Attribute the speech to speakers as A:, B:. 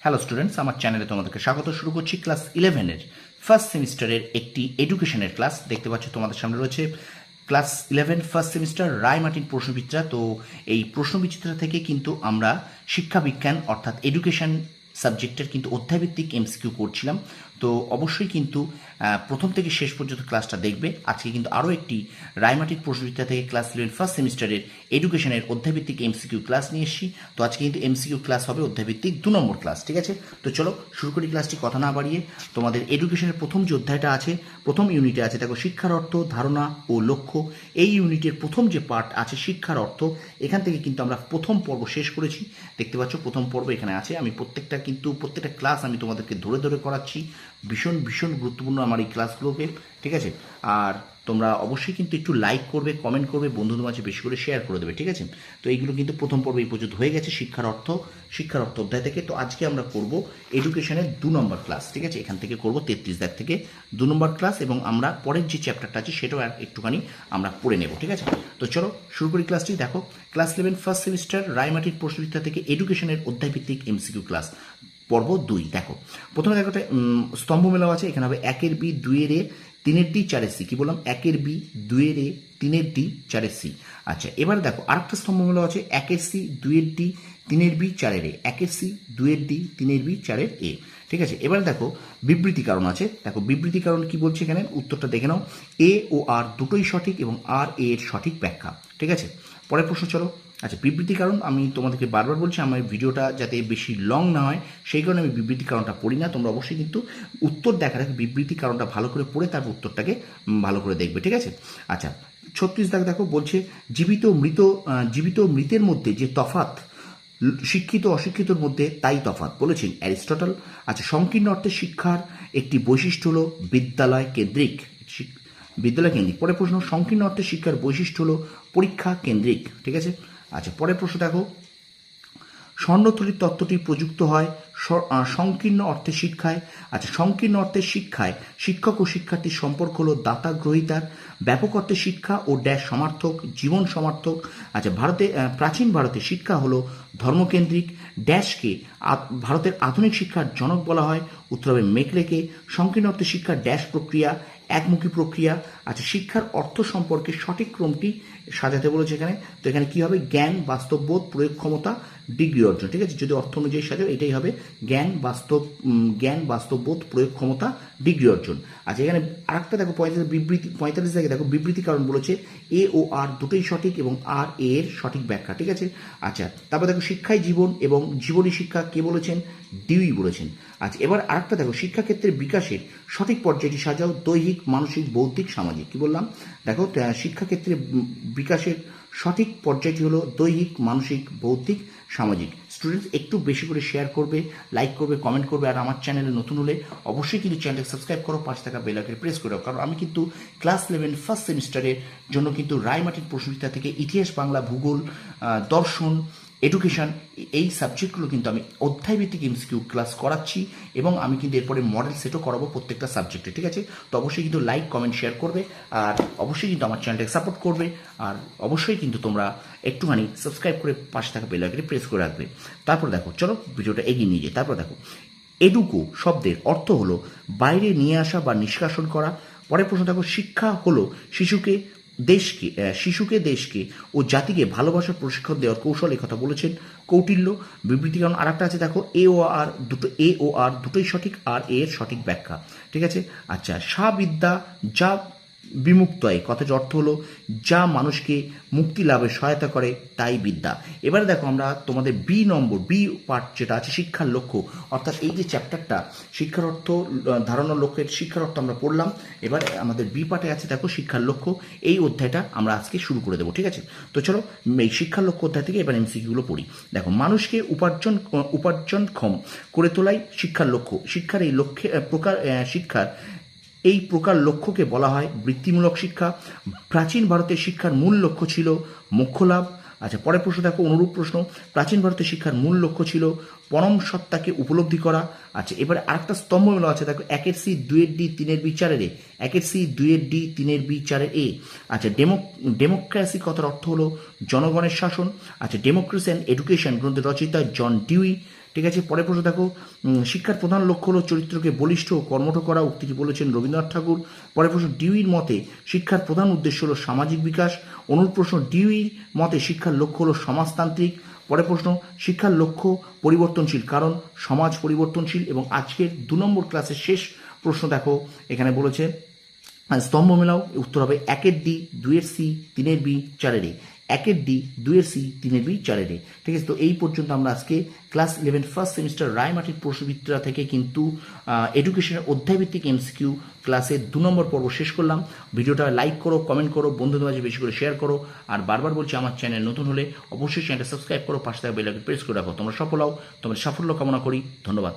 A: Hello students, আমার চ্যানেলে তোমাদেরকে স্বাগত। শুরু করছি ক্লাস 11-এর ফার্স্ট সেমিস্টারের একটি এডুকেশনের ক্লাস। দেখতে পাচ্ছ তোমাদের সামনে রয়েছে ক্লাস 11 ফার্স্ট সেমিস্টার রায়মার্টিন প্রশ্নবিচিত্রা। তো এই প্রশ্নবিচিত্রা থেকে কিন্তু আমরা শিক্ষা বিজ্ঞান অর্থাৎ এডুকেশন সাবজেক্টের কিন্তু অধ্যায়ভিত্তিক এমসিকিউ করছিলাম। তো অবশ্যই কিন্তু প্রথম থেকে শেষ পর্যন্ত ক্লাসটা দেখবে। আজকে কিন্তু আরও একটি রায়মার্টিন প্রশ্নবিচিত্রা থেকে ক্লাস 11 ফার্স্ট সেমিস্টারের এডুকেশনের অধ্যায়ভিত্তিক এমসিকিউ ক্লাস নিয়ে এসেছি। তো আজকে কিন্তু এমসিকিউ ক্লাস হবে অধ্যায়ভিত্তিক 2 নম্বর ক্লাস, ঠিক আছে? তো চলো শুরু করি ক্লাসটি কথা না বাড়িয়ে। তোমাদের এডুকেশনের প্রথম যে অধ্যায়টা আছে, প্রথম ইউনিটে আছে দেখো শিক্ষার অর্থ, ধারণা ও লক্ষ্য। এই ইউনিটের প্রথম যে পার্ট আছে শিক্ষার অর্থ, এখান থেকে কিন্তু আমরা প্রথম পর্ব শেষ করেছি। দেখতে পাচ্ছ প্রথম পর্ব এখানে আছে। আমি প্রত্যেকটা ক্লাস আমি তোমাদেরকে ধরে ধরে করাচ্ছি। ভীষণ ভীষণ গুরুত্বপূর্ণ আমার এই ক্লাসগুলোকে, ঠিক আছে? আর তোমরা অবশ্যই কিন্তু একটু লাইক করবে, কমেন্ট করবে, বন্ধুদের মাঝে বেশি করে শেয়ার করে দেবে, ঠিক আছে? তো এইগুলো কিন্তু প্রথম পর্ব এই পর্যন্ত হয়ে গেছে শিক্ষার অর্থ অধ্যায় থেকে। তো আজকে আমরা করব এডুকেশনের 2 নম্বর ক্লাস, ঠিক আছে? এখান থেকে করব 33 দাগ থেকে 2 নম্বর ক্লাস, এবং আমরা পরের যে চ্যাপ্টারটা আছে সেটাও একটুখানি আমরা পড়ে নেব, ঠিক আছে? তো চলো শুরু করি ক্লাসটি। দেখো ক্লাস 11 ফার্স্ট সেমিস্টার রায়মার্টিন প্রশ্নবিচিত্রা থেকে এডুকেশনের অধ্যায়ভিত্তিক এমসিকিউ ক্লাস পর্ব 2। দেখো প্রথমে দেখো স্তম্ভ মেলাও আছে। এখানে হবে 1-এর বি, 2-এর এ, 3-এর ডি, 4-এর সি। কি বললাম? 1-এর বি, 2-এর এ, 3-এর ডি, 4-এর সি। আচ্ছা, এবার দেখো আরেকটা স্তম্ভ মেলাও আছে। 1-এর সি, 2-এর ডি, 3-এর বি, 4-এর এ। 1-এর সি, 2-এর ডি, 3-এর বি, 4-এর এ, ঠিক আছে? এবার দেখো বিবৃতি কারণ আছে। দেখো বিবৃতি কারণ কি বলছে এখানে, উত্তরটা দেখে নাও। এ ও আর দুটোই সঠিক এবং আর এর সঠিক ব্যাখ্যা, ঠিক আছে? পরের প্রশ্ন চলো। আচ্ছা, বিবৃতি কারণ আমি তোমাদেরকে বারবার বলছি আমার ভিডিওটা যাতে বেশি লং না হয়, সেই কারণে আমি বিবৃতি কারণটা পড়ি না। তোমরা অবশ্যই কিন্তু উত্তর দেখার আগে বিবৃতি কারণটা ভালো করে পড়ে তারপর উত্তরটাকে ভালো করে দেখবে, ঠিক আছে? আচ্ছা, 36 দাগ দেখো বলছে জীবিত মৃতের মধ্যে যে তফাৎ শিক্ষিত অশিক্ষিতর মধ্যে তাই তফাৎ বলেছেন অ্যারিস্টটল। আচ্ছা, সংকীর্ণ অর্থে শিক্ষার একটি বৈশিষ্ট্য হলো বিদ্যালয় কেন্দ্রিক। পরের প্রশ্ন, সংকীর্ণ অর্থে শিক্ষার বৈশিষ্ট্য হলো পরীক্ষা কেন্দ্রিক, ঠিক আছে? আচ্ছা, পরের প্রশ্ন দেখো, স্বর্ণথলির তত্ত্বটি প্রযুক্ত হয় সংকীর্ণ অর্থে শিক্ষায়। আচ্ছা, সংকীর্ণ অর্থে শিক্ষায় শিক্ষক ও শিক্ষার্থীর সম্পর্ক হলো দাতা গ্রহীতার। ব্যাপক অর্থে শিক্ষা ও ড্যাশ সমার্থক, জীবন সমার্থক। আচ্ছা, প্রাচীন ভারতে শিক্ষা হলো ধর্মকেন্দ্রিক। ড্যাশকে ভারতের আধুনিক শিক্ষার জনক বলা হয়। উত্তর হবে মেকলেকে। সংকীর্ণ অর্থে শিক্ষার ড্যাশ প্রক্রিয়া, একমুখী প্রক্রিয়া। আচ্ছা, শিক্ষার অর্থ সম্পর্কে সঠিক ক্রমটি সাজাতে বলেছে এখানে। তো এখানে কি হবে? জ্ঞান, বাস্তববোধ, প্রয়োগ ক্ষমতা, ডিগ্রি অর্জন, ঠিক আছে? যদি অর্থ অনুযায়ী সাজাও এটাই হবে জ্ঞান, বাস্তববোধ, প্রয়োগ ক্ষমতা, ডিগ্রি অর্জন। আচ্ছা, এখানে আরেকটা দেখো 45 থেকে দেখো বিবৃতি কারণ বলেছে এ ও আর দুটোই সঠিক এবং আর এর সঠিক ব্যাখ্যা, ঠিক আছে? আচ্ছা, তারপর দেখো শিক্ষাই জীবন এবং জীবনী শিক্ষা কে বলেছেন? ডিউই বলেছেন। আচ্ছা, এবার আরেকটা দেখো শিক্ষাক্ষেত্রের বিকাশের সঠিক পর্যায়টি সাজাও দৈহিক, মানসিক, বৌদ্ধিক, সামাজিক। কি বললাম? দেখো শিক্ষাক্ষেত্রে বিকাশের সঠিক পর্যায়টি হলো দৈহিক, মানসিক, বৌদ্ধিক, সামাজিক। স্টুডেন্টস একটু বেশি করে শেয়ার করবে, লাইক করবে, কমেন্ট করবে, আর আমার চ্যানেলে নতুন হলে অবশ্যই কিন্তু চ্যানেলকে সাবস্ক্রাইব করো, পাশে থাকা বেল আইকনে প্রেস করে দাও। কারণ আমি কিন্তু ক্লাস 11 ফার্স্ট সেমিস্টারের জন্য কিন্তু রায়মার্টিন প্রশ্নবিচিত্রা থেকে ইতিহাস, বাংলা, ভূগোল, দর্শন, এডুকেশন এই সাবজেক্টগুলো কিন্তু আমি অধ্যায়ভিত্তিক এমসিকিউ ক্লাস করাচ্ছি, এবং আমি কিন্তু এরপরে মডেল সেটও করাবো প্রত্যেকটা সাবজেক্টে, ঠিক আছে? তো অবশ্যই কিন্তু লাইক, কমেন্ট, শেয়ার করবে, আর অবশ্যই কিন্তু আমার চ্যানেলটাকে সাপোর্ট করবে, আর অবশ্যই কিন্তু তোমরা একটুখানি সাবস্ক্রাইব করে পাশে থাকা বেল আইকনে প্রেস করে রাখবে। তারপর দেখো চলো ভিডিওটা এগিয়ে নিয়ে যাই। তারপর দেখো এডুকো শব্দের অর্থ হলো বাইরে নিয়ে আসা বা নিষ্কাশন করা। পরের প্রশ্ন দেখো, শিক্ষা হলো দেশকে ও জাতিকে ভালোবাসার প্রশিক্ষণ দেওয়ার কৌশল। এই কথা বলেছেন কৌটিল্য। বিবৃতি কারণ আরেকটা আছে দেখো এ ও আর দুটোই সঠিক, আর এর সঠিক ব্যাখ্যা, ঠিক আছে? আচ্ছা, বিদ্যা যা বিমুক্ত হয় কথাটির অর্থ হলো যা মানুষকে মুক্তি লাভে সহায়তা করে তাই বিদ্যা। এবারে দেখো আমরা তোমাদের বি পার্ট যেটা আছে শিক্ষার লক্ষ্য, অর্থাৎ এই যে চ্যাপ্টারটা শিক্ষার অর্থ, ধারণা, লক্ষ্যের শিক্ষার অর্থ আমরা পড়লাম। এবার আমাদের বি পার্টে আছে দেখো শিক্ষার লক্ষ্য। এই অধ্যায়টা আমরা আজকে শুরু করে দেবো, ঠিক আছে? তো চলো এই শিক্ষার লক্ষ্য অধ্যায় থেকে এবার এমসিকিউগুলো পড়ি। দেখো, মানুষকে উপার্জনক্ষম করে তোলাই শিক্ষার লক্ষ্য। শিক্ষার এই প্রকার লক্ষ্যকে বলা হয় বৃত্তিমূলক শিক্ষা। প্রাচীন ভারতের শিক্ষার মূল লক্ষ্য ছিল মোক্ষ লাভ। আচ্ছা, পরের প্রশ্ন দেখো অনুরূপ প্রশ্ন। প্রাচীন ভারতের শিক্ষার মূল লক্ষ্য ছিল পরম সত্তাকে উপলব্ধি করা। আচ্ছা, এবারে আরেকটা স্তম্ভ মেলা আছে দেখো 1-এর সি, 2-এর ডি, 3-এর বি, 4-এর এ। 1-এর সি, 2-এর ডি, 3-এর বি, 4-এর এ। আচ্ছা, ডেমোক্রেসি কথার অর্থ হলো জনগণের শাসন। আচ্ছা, ডেমোক্রেসি অ্যান্ড এডুকেশন গ্রন্থের রচয়িতা জন ডিউই, ঠিক আছে, পরের প্রশ্ন দেখো, শিক্ষার প্রধান লক্ষ্য হলো চরিত্রকে বলিষ্ঠ ও কর্মঠ করা, উক্তিটি বলেছেন রবীন্দ্রনাথ ঠাকুর। পরের প্রশ্ন, ডিউইর মতে শিক্ষার প্রধান উদ্দেশ্য হলো সামাজিক বিকাশ। অনুর প্রশ্ন, ডিউইর মতে শিক্ষার লক্ষ্য হলো সমাজতান্ত্রিক। পরের প্রশ্ন, শিক্ষার লক্ষ্য পরিবর্তনশীল কারণ সমাজ পরিবর্তনশীল। এবং আজকের 2 নম্বর ক্লাসের শেষ প্রশ্ন দেখো, এখানে বলেছে স্তম্ভ মেলাও, উত্তর হবে 1-এর ডি, 2-এর সি, 3-এর বি, 4-এর এ। 1-এর ডি, 2-এর সি, 3-এর বি, 4-এর এ। ঠিক আছে, তো এই পর্যন্ত আমরা আজকে ক্লাস 11 ফার্স্ট সেমিস্টার রায়মাটির প্রশ্নবিদ্যা থেকে কিন্তু এডুকেশনের অধ্যায়ভিত্তিক এমসিকিউ ক্লাসের 2 নম্বর পর্ব শেষ করলাম। ভিডিওটা লাইক করো, কমেন্ট করো, বন্ধুদের মাঝে বেশি করে শেয়ার করো। আর বারবার বলছি, আমার চ্যানেল নতুন হলে অবশ্যই চ্যানেলটা সাবস্ক্রাইব করো, পাশে থাকা বেল আইকন প্রেস করে রাখো। তোমরা সফল হও, তোমাদের সাফল্য কামনা করি। ধন্যবাদ।